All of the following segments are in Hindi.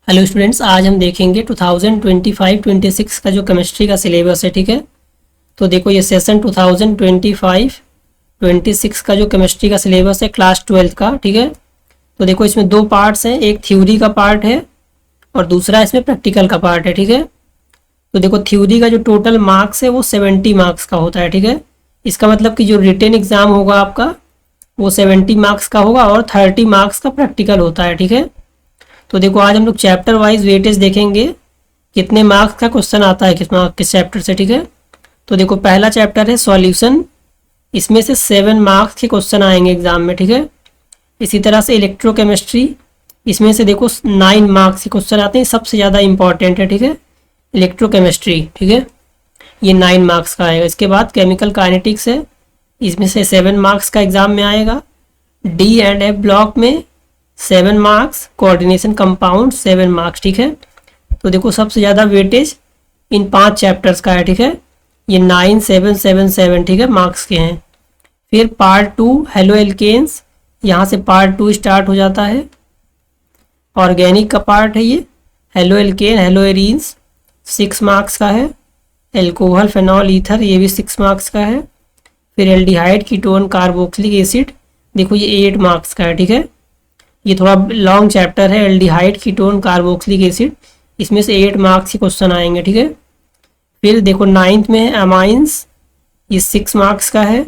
हेलो स्टूडेंट्स, आज हम देखेंगे 2025-26 का जो केमिस्ट्री का सिलेबस है। ठीक है, तो देखो ये सेशन 2025-26 का जो केमिस्ट्री का सिलेबस है क्लास 12 का। ठीक है, तो देखो इसमें दो पार्ट्स हैं, एक थ्योरी का पार्ट है और दूसरा इसमें प्रैक्टिकल का पार्ट है। ठीक है, तो देखो थ्योरी का जो टोटल मार्क्स है वो 70 मार्क्स का होता है। ठीक है, इसका मतलब कि जो रिटेन एग्जाम होगा आपका वो 70 मार्क्स का होगा और 30 मार्क्स का प्रैक्टिकल होता है। ठीक है, तो देखो आज हम लोग चैप्टर वाइज वेटेज देखेंगे, कितने मार्क्स का क्वेश्चन आता है किस चैप्टर से। ठीक है, तो देखो पहला चैप्टर है सॉल्यूशन, इसमें से 7 मार्क्स के क्वेश्चन आएंगे एग्जाम में। ठीक है, इसी तरह से इलेक्ट्रोकेमिस्ट्री, इसमें से देखो 9 मार्क्स के क्वेश्चन आते हैं, सबसे ज़्यादा इंपॉर्टेंट है। ठीक है, इलेक्ट्रोकेमिस्ट्री, ठीक है, ये 9 मार्क्स का आएगा। इसके बाद केमिकल काइनेटिक्स है, इसमें से 7 मार्क्स का एग्जाम में आएगा। डी एंड एफ ब्लॉक में 7 मार्क्स, कोऑर्डिनेशन कंपाउंड 7 मार्क्स। ठीक है, तो देखो सबसे ज़्यादा वेटेज इन 5 चैप्टर्स का है। ठीक है, ये 9, 7, 7, 7 ठीक है मार्क्स के हैं। फिर पार्ट 2 हेलो एल्केन्स, यहाँ से पार्ट 2 स्टार्ट हो जाता है। ऑर्गेनिक का पार्ट है ये, halo alkane, hello arenes 6 marks का है। एल्कोहल, फेनॉल, ईथर ये भी 6 मार्क्स का है। फिर एल्डिहाइड, कीटोन, कार्बोक्सिलिक एसिड, देखो ये 8 मार्क्स का है। ठीक है, ये थोड़ा लॉन्ग चैप्टर है, एल्डिहाइड, कीटोन, कार्बोक्सिलिक एसिड, इसमें से 8 मार्क्स के क्वेश्चन आएंगे। ठीक है, फिर देखो 9th में है अमाइंस, ये 6 मार्क्स का है।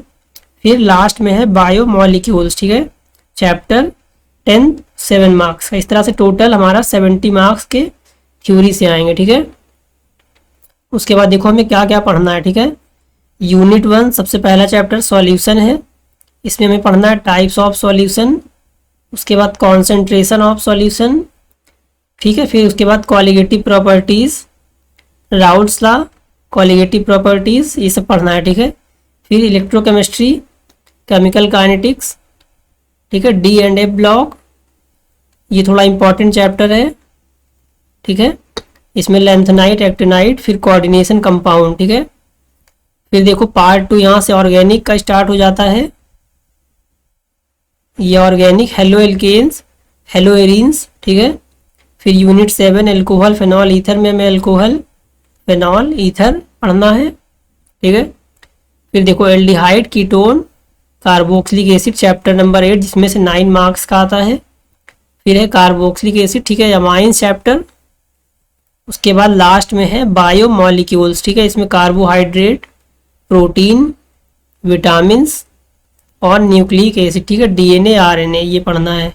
फिर लास्ट में है बायो मॉलिक्यूल्स, ठीक है, चैप्टर 10 7 मार्क्स का। इस तरह से टोटल हमारा 70 मार्क्स के थ्योरी से आएंगे। ठीक है, उसके बाद देखो हमें क्या क्या पढ़ना है। ठीक है, यूनिट 1 सबसे पहला चैप्टर सॉल्यूशन है, इसमें हमें पढ़ना है टाइप्स ऑफ सॉल्यूशन, उसके बाद कॉन्सेंट्रेशन ऑफ सॉल्यूशन, ठीक है, फिर उसके बाद colligative properties, Raoult's law, colligative properties, ये सब पढ़ना है। ठीक है, फिर इलेक्ट्रोकेमिस्ट्री, केमिकल काइनेटिक्स, ठीक है, डी एंड एफ ब्लॉक, ये थोड़ा इंपॉर्टेंट चैप्टर है। ठीक है, इसमें लेंथेनाइट, एक्टिनाइट, फिर कोऑर्डिनेशन कंपाउंड। ठीक है, फिर देखो पार्ट 2 यहाँ से ऑर्गेनिक का स्टार्ट हो जाता है, ये organic, haloalkanes, haloarenes, ठीक है। फिर यूनिट 7 एल्कोहल, फेनॉल, ईथर में हमें एल्कोहल, फेनॉल, ईथर पढ़ना है। ठीक है, फिर देखो aldehyde, ketone, carboxylic acid chapter number 8, जिसमें से 9 मार्क्स का आता है। फिर है कार्बोक्सिलिक एसिड, ठीक है, अमाइंस चैप्टर। उसके बाद लास्ट में है बायो मॉलिक्यूल्स, ठीक है, इसमें कार्बोहाइड्रेट, प्रोटीन, विटामिन्स और न्यूक्लिक एसिड, ठीक है, डीएनए, आरएनए, ये पढ़ना है।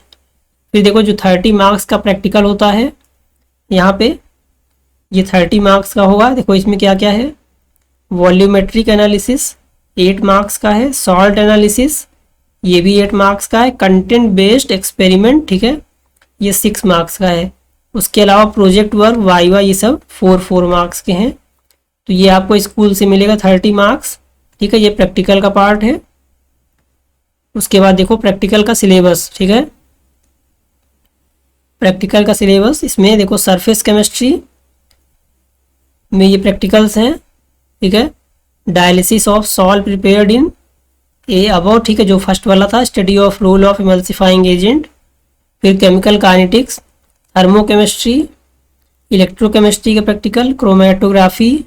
फिर देखो जो 30 मार्क्स का प्रैक्टिकल होता है यहाँ पे, ये 30 मार्क्स का होगा। देखो इसमें क्या क्या है, वॉल्यूमेट्रिक एनालिसिस 8 मार्क्स का है, सॉल्ट एनालिसिस ये भी 8 मार्क्स का है, कंटेंट बेस्ड एक्सपेरिमेंट, ठीक है, ये 6 मार्क्स का है। उसके अलावा प्रोजेक्ट वर्क, वाइवा, ये सब 4 मार्क्स के हैं। तो ये आपको स्कूल से मिलेगा 30 मार्क्स। ठीक है, ये प्रैक्टिकल का पार्ट है। उसके बाद देखो प्रैक्टिकल का सिलेबस, ठीक है, प्रैक्टिकल का सिलेबस, इसमें देखो सरफेस केमिस्ट्री में ये प्रैक्टिकल्स हैं। ठीक है, dialysis of salt prepared in a about, ठीक है, जो फर्स्ट वाला था, study of role of emulsifying agent. फिर केमिकल काइनेटिक्स, थर्मोकेमिस्ट्री, इलेक्ट्रोकेमिस्ट्री का प्रैक्टिकल, क्रोमेटोग्राफी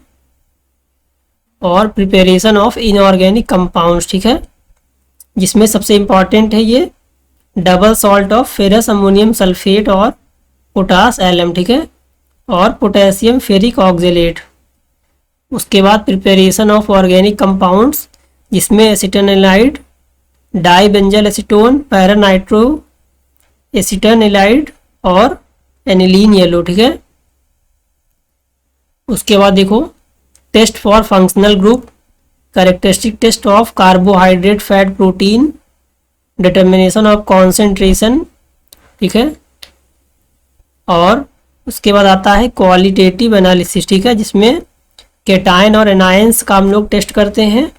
और प्रिपरेशन ऑफ इनऑर्गेनिक कंपाउंड्स, ठीक है, जिसमें सबसे इम्पॉर्टेंट है ये double salt of ferrous ammonium sulphate और पोटास एलम, ठीक है, और पोटेशियम फेरिक ऑक्जेलेट। उसके बाद प्रिपरेशन ऑफ ऑर्गेनिक कंपाउंड्स, जिसमें एसिटोनिलाइड, डाईबेंजल एसीटोन, पैरानाइट्रो एसिटोनिलाइड और एनिलीन येलो, ठीक है। उसके बाद देखो test for functional group, characteristic test of carbohydrate, fat, protein, determination of concentration, ठीक है, और उसके बाद आता है क्वालिटेटिव एनालिसिस, ठीक है, जिसमें केटायन और एनायंस का हम लोग टेस्ट करते हैं।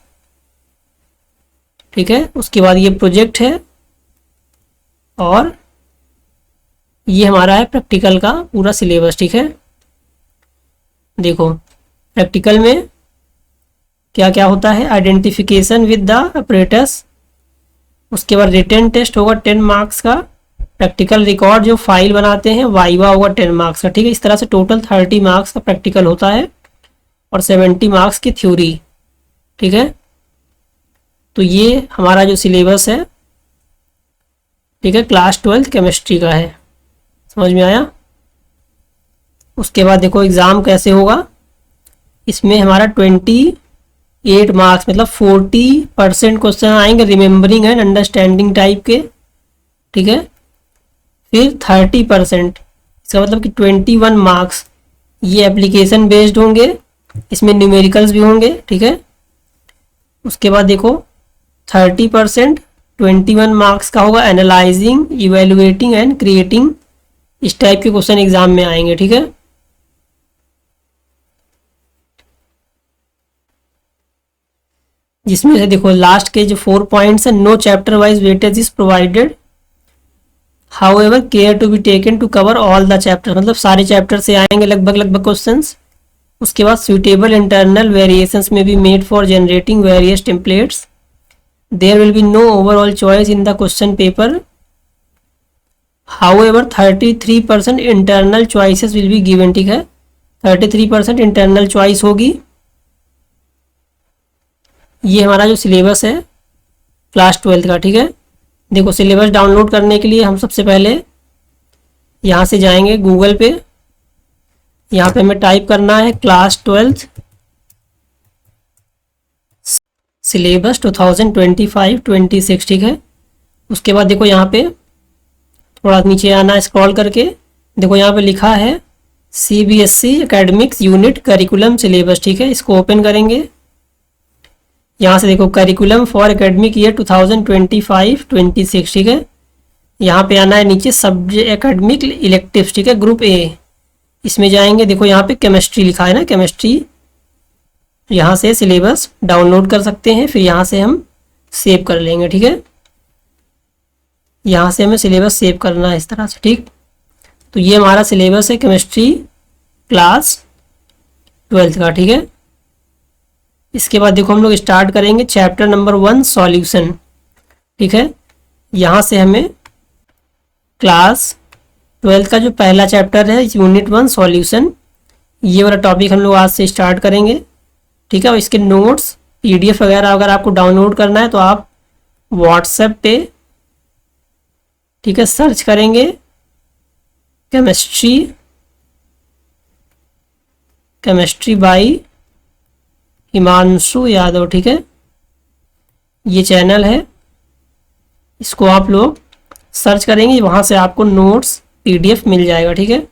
ठीक है, उसके बाद ये प्रोजेक्ट है और ये हमारा है प्रैक्टिकल का पूरा सिलेबस। ठीक है, देखो प्रैक्टिकल में क्या क्या होता है, आइडेंटिफिकेशन विद द अपरेटस, उसके बाद रिटन टेस्ट होगा 10 मार्क्स का, प्रैक्टिकल रिकॉर्ड जो फाइल बनाते हैं वाइवा होगा 10 मार्क्स का, ठीक है। इस तरह से टोटल 30 मार्क्स का प्रैक्टिकल होता है और 70 मार्क्स की थ्योरी, ठीक है। तो ये हमारा जो सिलेबस है, ठीक है, क्लास 12 केमिस्ट्री का है। समझ में आया? उसके बाद देखो एग्ज़ाम कैसे होगा। इसमें हमारा 28 मार्क्स मतलब 40% क्वेश्चन आएंगे रिमेंबरिंग एंड अंडरस्टैंडिंग टाइप के, ठीक है। फिर 30%, इसका मतलब कि 21 मार्क्स ये एप्लीकेशन बेस्ड होंगे, इसमें न्यूमेरिकल्स भी होंगे, ठीक है। उसके बाद देखो 30% 21 मार्क्स का होगा एनालाइजिंग, इवेलुएटिंग एंड क्रिएटिंग, इस टाइप के क्वेश्चन एग्जाम में आएंगे, ठीक है। जिसमें से देखो लास्ट के जो 4 पॉइंट्स है, no chapter wise weightage is provided, however care to be taken to cover all the chapter, मतलब सारे चैप्टर से आएंगे लगभग क्वेश्चंस। उसके बाद सुइटेबल इंटरनल वेरिएशंस में be made for generating various templates, there will be no overall choice in the question paper, however 33% internal choices will be given, ठीक है। 33% इंटरनल चॉइस होगी। ये हमारा जो सिलेबस है क्लास 12 का, ठीक है। देखो सिलेबस डाउनलोड करने के लिए हम सबसे पहले यहाँ से जाएंगे गूगल पे, यहाँ पे हमें टाइप करना है क्लास 12 सिलेबस 2025-26, ठीक है। उसके बाद देखो यहाँ पे थोड़ा नीचे आना है स्क्रॉल करके, देखो यहाँ पे लिखा है CBSE academics unit curriculum syllabus, ठीक है। इसको ओपन करेंगे। यहाँ से देखो करिकुलम फॉर एकेडमिक ईयर 2025-26, ठीक है। यहाँ पे आना है नीचे सब्जेक्ट एकेडमिक इलेक्टिव्स, ठीक है, ग्रुप ए, इसमें जाएंगे। देखो यहाँ पे केमिस्ट्री लिखा है ना, केमिस्ट्री, यहाँ से सिलेबस डाउनलोड कर सकते हैं, फिर यहाँ से हम सेव कर लेंगे, ठीक है। यहाँ से हमें सिलेबस सेव करना है इस तरह से, ठीक। तो ये हमारा सिलेबस है केमिस्ट्री क्लास 12 का, ठीक है। इसके बाद देखो हम लोग स्टार्ट करेंगे चैप्टर नंबर 1 सॉल्यूशन, ठीक है। यहाँ से हमें क्लास 12 का जो पहला चैप्टर है यूनिट 1 सॉल्यूशन, ये वाला टॉपिक हम लोग आज से स्टार्ट करेंगे, ठीक है। और इसके नोट्स PDF वगैरह अगर आपको डाउनलोड करना है तो आप व्हाट्सएप पे, ठीक है, सर्च करेंगे केमिस्ट्री बाई हिमांशु यादव, ठीक है। ये चैनल है, इसको आप लोग सर्च करेंगे, वहाँ से आपको नोट्स PDF मिल जाएगा, ठीक है।